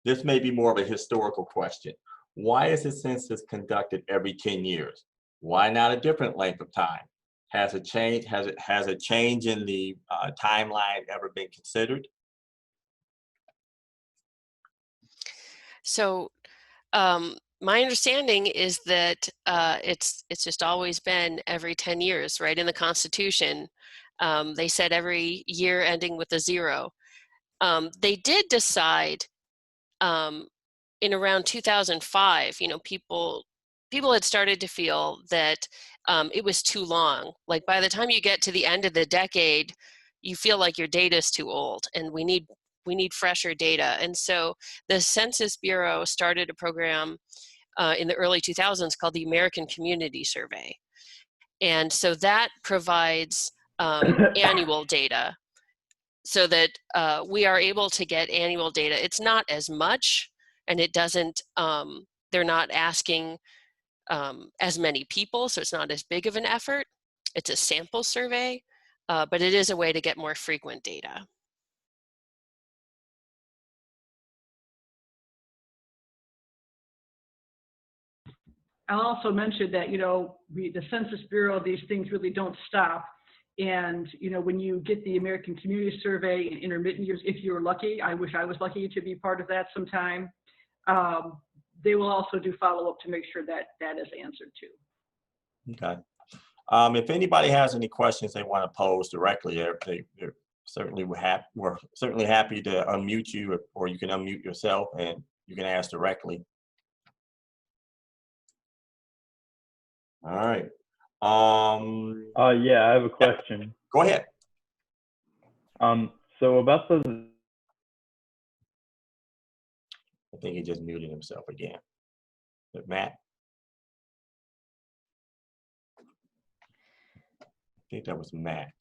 This may be more of a historical question. Why is the census conducted every 10 years? Why not a different length of time? Has a change, has a change in the timeline ever been considered? So my understanding is that it's just always been every 10 years, right? In the Constitution, they said every year ending with a 0. They did decide in around 2005, people had started to feel that it was too long. Like by the time you get to the end of the decade, you feel like your data is too old, and we need fresher data. And so the Census Bureau started a program in the early 2000s called the American Community Survey. And so that provides annual data so that we are able to get annual data. It's not as much, and it doesn't, they're not asking as many people, so it's not as big of an effort. It's a sample survey, but it is a way to get more frequent data. I'll also mention that, the Census Bureau, these things really don't stop. And, when you get the American Community Survey in intermittent years, if you're lucky, I wish I was lucky to be part of that sometime, they will also do follow-up to make sure that that is answered too. Okay. If anybody has any questions they want to pose directly, they're certainly we're certainly happy to unmute you, or you can unmute yourself and you can ask directly. All right. Yeah, I have a question. Go ahead. So about the, I think he just muted himself again. But Matt? I think that was Matt.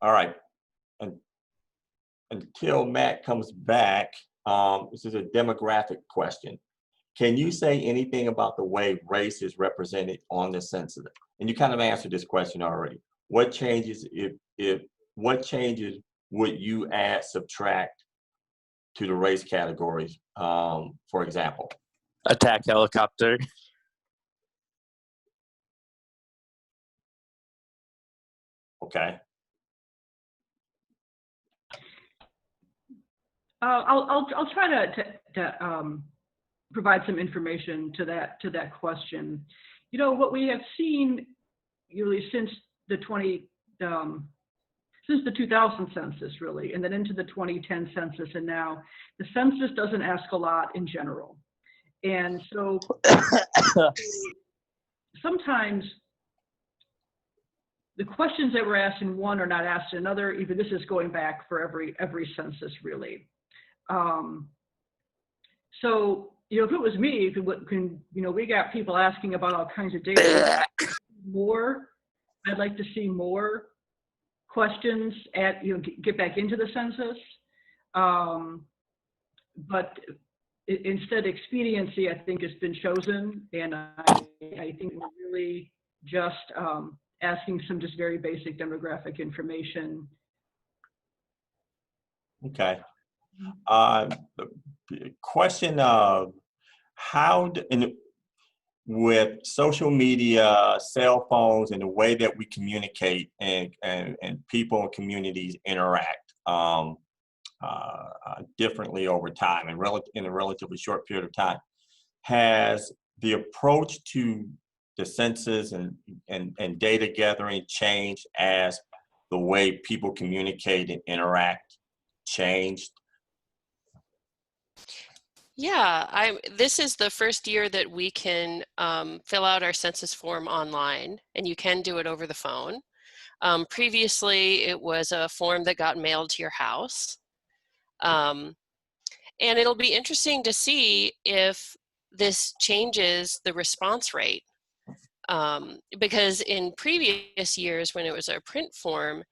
All right. And until Matt comes back, this is a demographic question. Can you say anything about the way race is represented on the census? And you kind of answered this question already. What changes what changes would you add, subtract to the race categories, for example? Attack helicopter. Okay. I'll try to provide some information to that question. What we have seen really since the 2000 census, really, and then into the 2010 census, and now the census doesn't ask a lot in general, and so sometimes the questions that were asked in one are not asked in another. Even this is going back for every census, really. So, if it was me, we got people asking about all kinds of data. I'd like to see more questions get back into the census. But instead, expediency, I think, has been chosen. And I think we're really just asking some just very basic demographic information. Okay. The question of with social media, cell phones, and the way that we communicate and people and communities interact differently over time and in a relatively short period of time, has the approach to the census and data gathering changed as the way people communicate and interact changed? Yeah, this is the first year that we can fill out our census form online, and you can do it over the phone. Previously, it was a form that got mailed to your house. And it'll be interesting to see if this changes the response rate. Because in previous years, when it was a print form,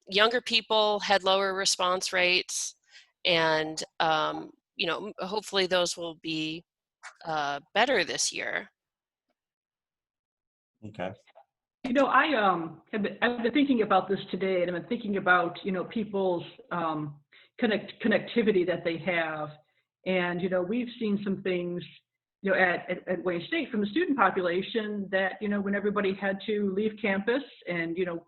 younger people had lower response rates, and hopefully those will be better this year. Okay. You know, I've been thinking about this today, and I've been thinking about, you know, people's connectivity that they have. And, you know, we've seen some things, you know, at Wayne State from the student population that, you know, when everybody had to leave campus and, you know,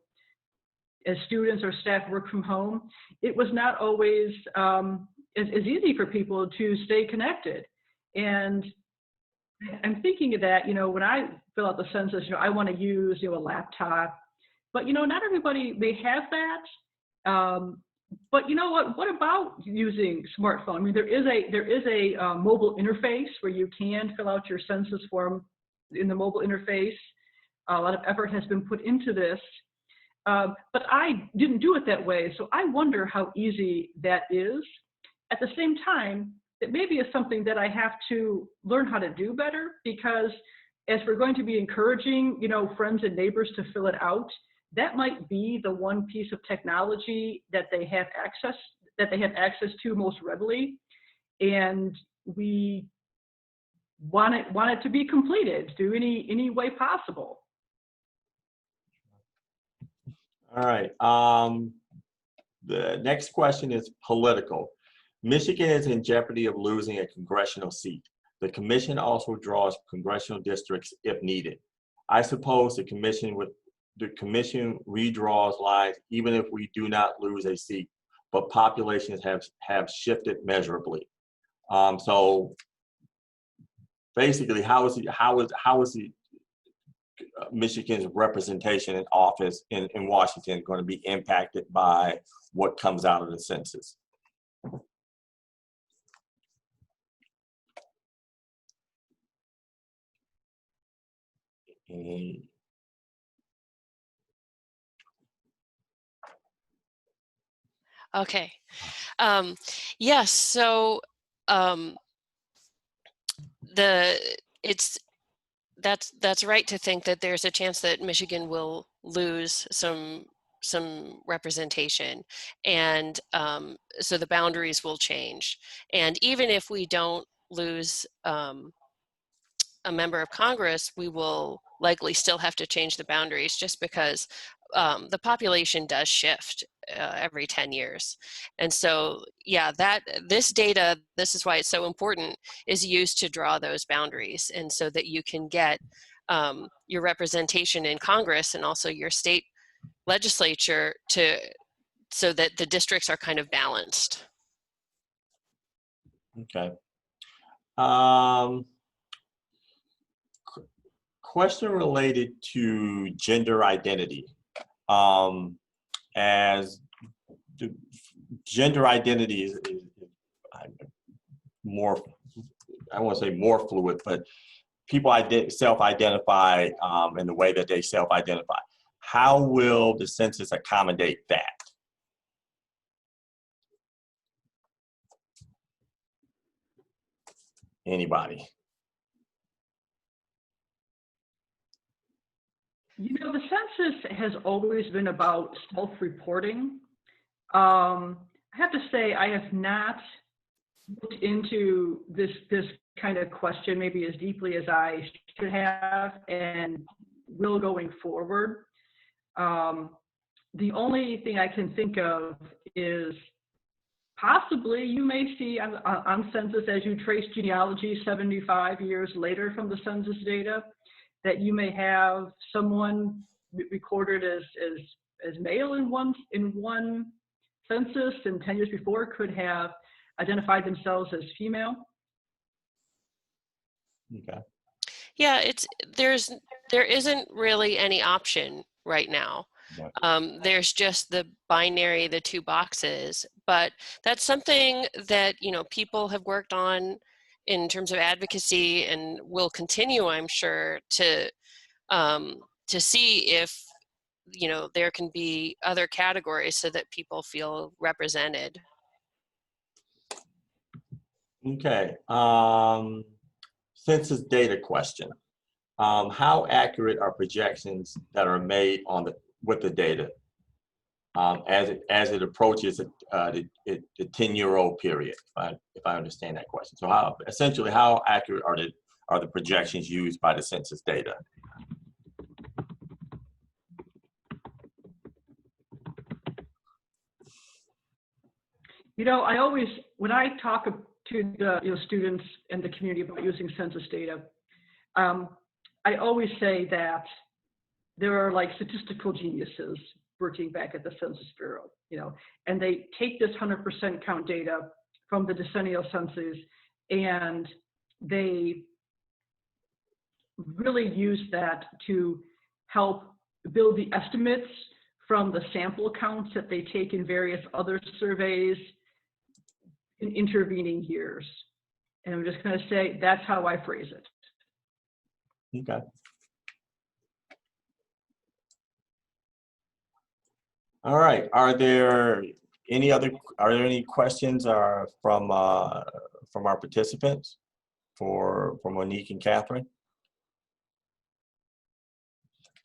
as students or staff work from home, it was not always as easy for people to stay connected. And I'm thinking of that, you know, when I fill out the census, you know, I want to use, you know, a laptop, but, you know, not everybody may have that. But you know what about using smartphone? I mean, there is a mobile interface where you can fill out your census form in the mobile interface. A lot of effort has been put into this, but I didn't do it that way. So I wonder how easy that is. At the same time, it maybe is something that I have to learn how to do better, because as we're going to be encouraging, you know, friends and neighbors to fill it out, that might be the one piece of technology that they have access to most readily, and we want it to be completed through any way possible. All right. The next question is political. Michigan is in jeopardy of losing a congressional seat. The commission also draws congressional districts if needed. I suppose the commission redraws lines even if we do not lose a seat, but populations have shifted measurably. So basically, how is the Michigan's representation in office in Washington going to be impacted by what comes out of the census? Okay. Yes. So that's right to think that there's a chance that Michigan will lose some representation, and so the boundaries will change. And even if we don't lose a member of Congress, we will likely still have to change the boundaries, just because the population does shift every 10 years. And so, yeah, this data, this is why it's so important, is used to draw those boundaries, and so that you can get your representation in Congress and also your state legislature so that the districts are kind of balanced. Okay. Question related to gender identity. As the gender identity is more, I won't say more fluid, but people self-identify in the way that they self-identify. How will the census accommodate that? Anybody? You know, the census has always been about self-reporting. I have to say, I have not looked into this kind of question maybe as deeply as I should have and will going forward. The only thing I can think of is possibly you may see on census, as you trace genealogy 75 years later from the census data, that you may have someone recorded as male in one census, and 10 years before could have identified themselves as female. Okay. Yeah, there isn't really any option right now. Right. There's just the binary, the two boxes, but that's something that, you know, people have worked on in terms of advocacy and will continue, I'm sure, to see if, you know, there can be other categories so that people feel represented. Okay. Census data question. How accurate are projections that are made with the data as it approaches the 10-year-old period? If I understand that question. So how accurate are the projections used by the census data? I always, when I talk to the students and the community about using census data, I always say that there are like statistical geniuses working back at the Census Bureau, and they take this 100% count data from the decennial census, and they really use that to help build the estimates from the sample counts that they take in various other surveys in intervening years. And I'm just going to say that's how I phrase it. Okay. All right. Are there any questions from our participants for Monique and Catherine?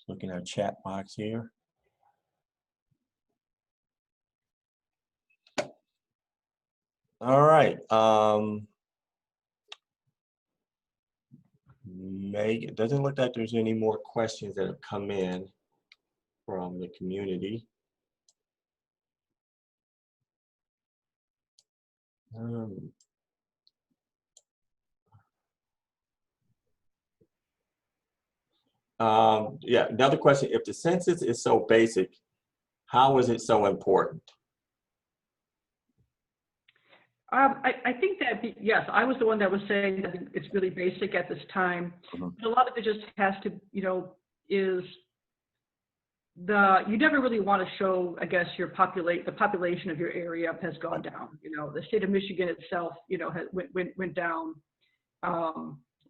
Looking at our chat box here. All right. Meg, it doesn't look like there's any more questions that have come in from the community. Yeah, another question. If the census is so basic, how is it so important? I think that, yes, I was the one that was saying that it's really basic at this time. Mhm. But a lot of it just has to, is you never really want to show, I guess, the population of your area has gone down. The state of Michigan itself, went down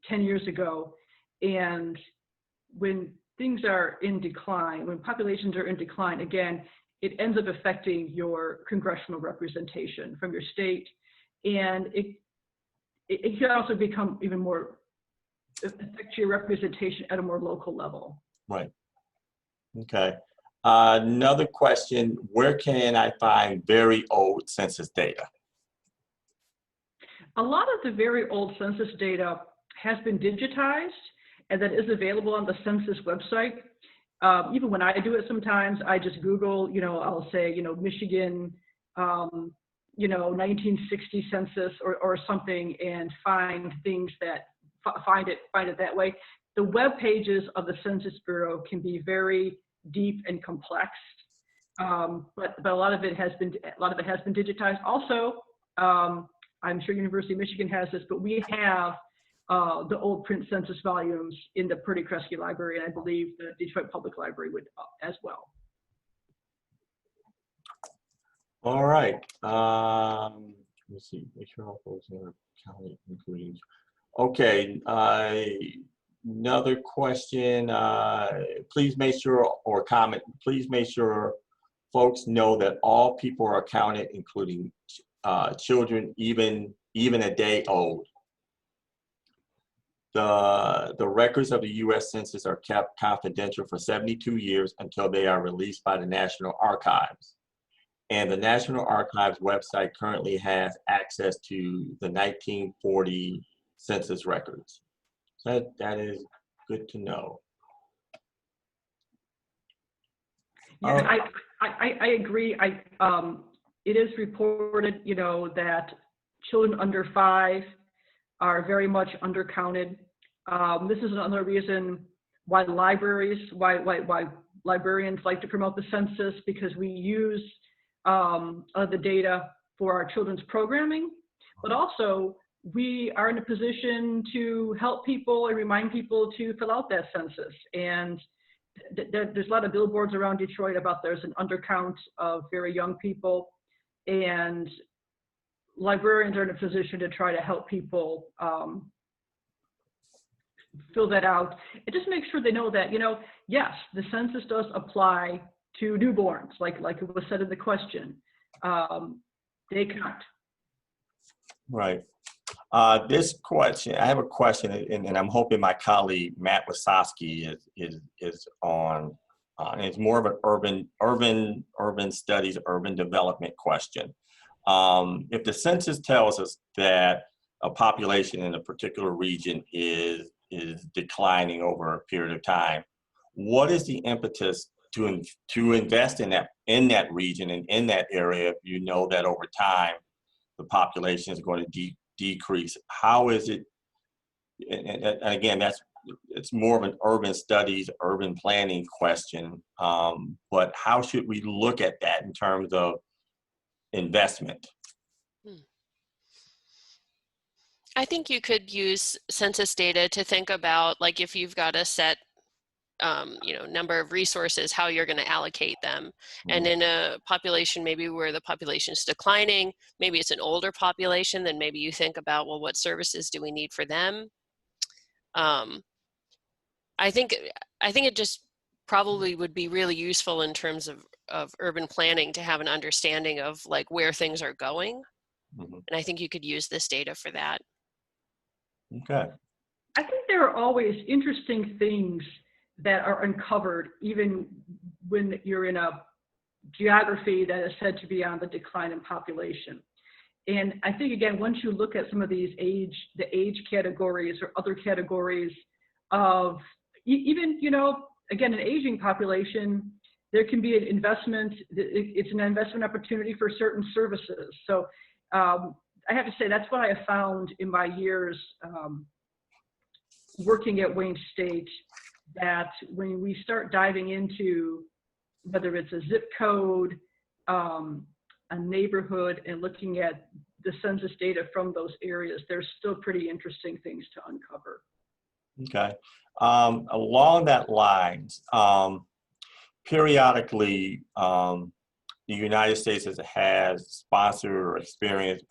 10 years ago. And when things are in decline, when populations are in decline, again, it ends up affecting your congressional representation from your state. And it can also become even more, affect your representation at a more local level. Right. Okay. Another question, where can I find very old census data? A lot of the very old census data has been digitized, and that is available on the census website. Even when I do it sometimes, I just Google, I'll say, Michigan, 1960 census or something, and find things that find it that way. The web pages of the Census Bureau can be very deep and complex, but a lot of it has been digitized. Also, I'm sure University of Michigan has this, but we have the old print census volumes in the Purdy Kresge Library, and I believe the Detroit Public Library would as well. All right. Let's see. Make sure all folks in our county, including. Okay. Another question. Please make sure, or comment. Please make sure folks know that all people are counted, including children, even a day old. The records of the U.S. Census are kept confidential for 72 years until they are released by the National Archives. And the National Archives website currently has access to the 1940 census records. So that is good to know. Yeah, I agree. It is reported, that children under 5 are very much undercounted. This is another reason why librarians like to promote the census, because we use the data for our children's programming, but also we are in a position to help people and remind people to fill out that census. And there's a lot of billboards around Detroit about there's an undercount of very young people, and librarians are in a position to try to help people fill that out, and just make sure they know that, yes, the census does apply to newborns, like it was said in the question. They count. Right. This question, I have a question, and I'm hoping my colleague Matt Wasowski is on. It's more of an urban studies, urban development question. If the census tells us that a population in a particular region is declining over a period of time, what is the impetus to invest in that region and in that area if you know that over time the population is going to decrease. How is it, and again, it's more of an urban studies, urban planning question, but how should we look at that in terms of investment? I think you could use census data to think about, like, if you've got a set number of resources, how you're going to allocate them. And in a population maybe where the population is declining, maybe it's an older population, then maybe you think about, well, what services do we need for them? I think it just probably would be really useful in terms of urban planning to have an understanding of like where things are going. And I think you could use this data for that. Okay. I think there are always interesting things that are uncovered even when you're in a geography that is said to be on the decline in population. And I think, again, once you look at some of these the age categories or other categories of even, again, an aging population, there can be an investment. It's an investment opportunity for certain services. So I have to say that's what I have found in my years working at Wayne State, that when we start diving into whether it's a zip code, a neighborhood, and looking at the census data from those areas, there's still pretty interesting things to uncover. Okay. Along that lines, periodically, the United States has sponsored or experienced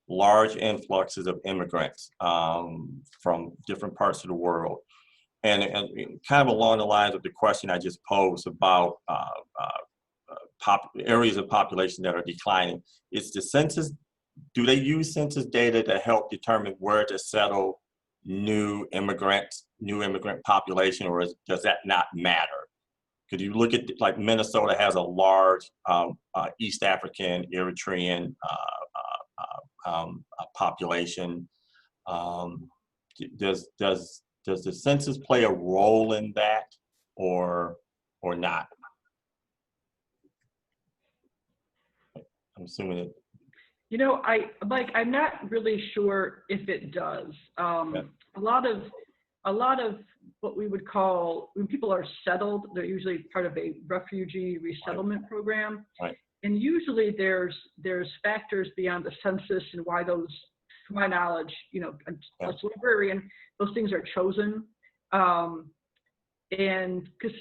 large influxes of immigrants from different parts of the world. And kind of along the lines of the question I just posed about areas of population that are declining, is the census, do they use census data to help determine where to settle new immigrant population, or does that not matter? Could you look at, like, Minnesota has a large East African, Eritrean population. Does the census play a role in that, or not? I'm assuming it. I'm not really sure if it does. Okay. A lot of what we would call, when people are settled, they're usually part of a refugee resettlement program. Right. And usually there's factors beyond the census and why those, to my knowledge, as a librarian, those things are chosen. And because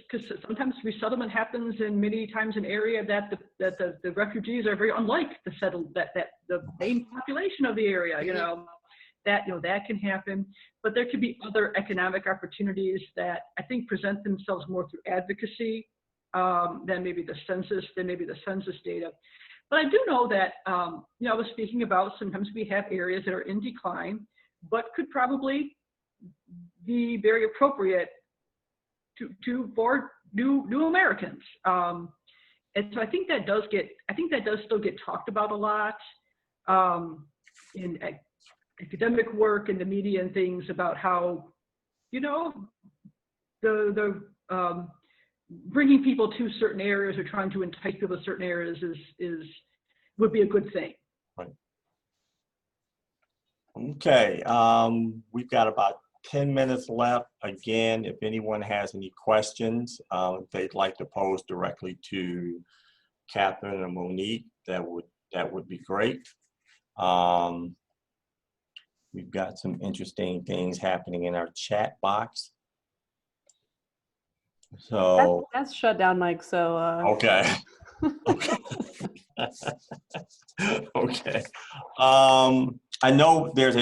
sometimes resettlement happens in many times an area that the refugees are very unlike the settled, that the main population of the area, that can happen. But there could be other economic opportunities that I think present themselves more through advocacy than maybe the census data. But I do know that, I was speaking about sometimes we have areas that are in decline, but could probably be very appropriate for new Americans. And so I think that does still get talked about a lot in academic work and the media and things, about how, the bringing people to certain areas or trying to entice people to certain areas would be a good thing. Right. Okay, we've got about 10 minutes left. Again, if anyone has any questions they'd like to pose directly to Catherine or Monique, that would be great. We've got some interesting things happening in our chat box. So that's shut down, Mike. So okay. Okay. Okay. I know there's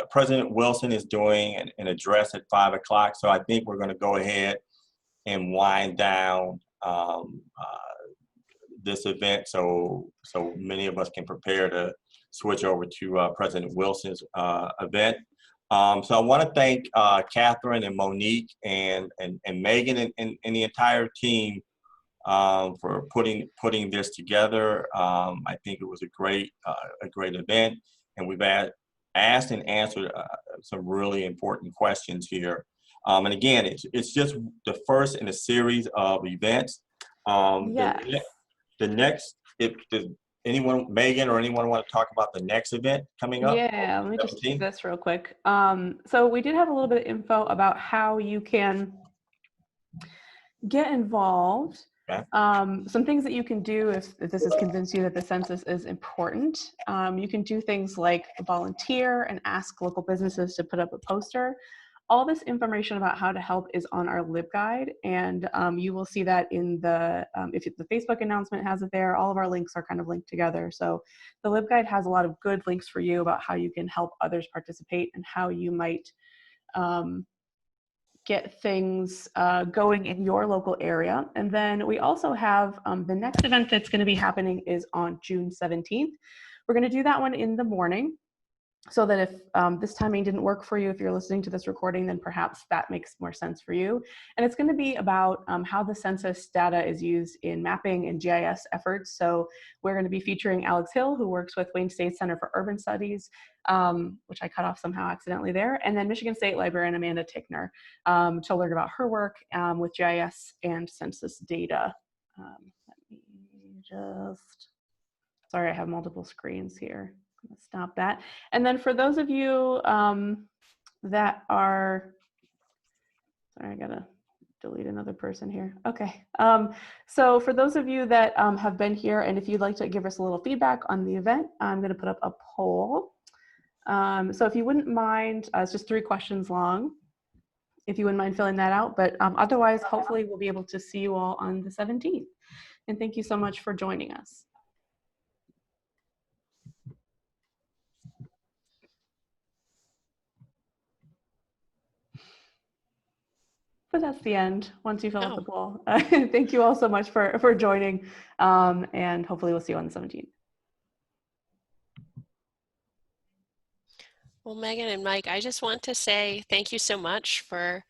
President Wilson is doing an address at 5 o'clock, so I think we're going to go ahead and wind down this event, so many of us can prepare to switch over to President Wilson's event. So I want to thank Catherine and Monique and Megan and the entire team for putting this together. I think it was a great event, and we've asked and answered some really important questions here. And again, it's just the first in a series of events. yes. The next, anyone, Megan or anyone want to talk about the next event coming up? Yeah, let me just do 17th? this real quick. So we did have a little bit of info about how you can get involved. Okay. Some things that you can do if this has convinced you that the census is important. You can do things like volunteer and ask local businesses to put up a poster. All this information about how to help is on our LibGuide, and you will see that in the, if the Facebook announcement has it there, all of our links are kind of linked together. So the LibGuide has a lot of good links for you about how you can help others participate and how you might get things going in your local area. And then we also have the next event that's going to be happening is on June 17th. We're going to do that one in the morning, so that if this timing didn't work for you, if you're listening to this recording, then perhaps that makes more sense for you. And it's going to be about how the census data is used in mapping and GIS efforts. So we're going to be featuring Alex Hill, who works with Wayne State Center for Urban Studies, which I cut off somehow accidentally there, and then Michigan State Librarian Amanda Tickner to learn about her work with GIS and census data. Let me just, sorry, I have multiple screens here. Stop that. And then for those of you that are, sorry, I gotta delete another person here. Okay. So for those of you that have been here, and if you'd like to give us a little feedback on the event, I'm gonna put up a poll. So if you wouldn't mind, it's just 3 questions long, if you wouldn't mind filling that out, but otherwise, hopefully we'll be able to see you all on the 17th. And thank you so much for joining us. But that's the end once you fill out the poll. Thank you all so much for joining, and hopefully we'll see you on the 17th. Well, Megan and Mike, I just want to say thank you so much for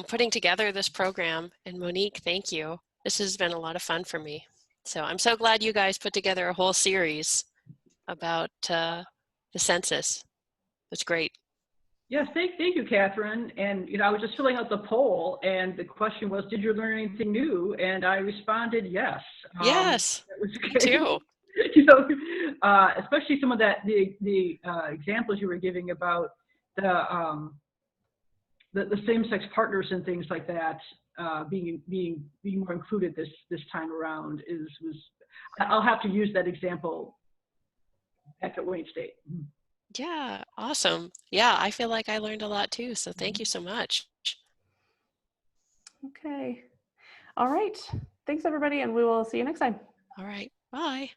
putting together this program. And Monique, thank you. This has been a lot of fun for me. So I'm so glad you guys put together a whole series about the census. It's great. Yes, thank you, Catherine. And I was just filling out the poll, and the question was, did you learn anything new? And I responded, yes. Yes, that was me great. too. Especially some of the examples you were giving about the same-sex partners and things like that being more included this time around was. I'll have to use that example back at Wayne State. Yeah, awesome. Yeah, I feel like I learned a lot too. So thank you so much. Okay. All right. Thanks, everybody, and we will see you next time. All right. Bye.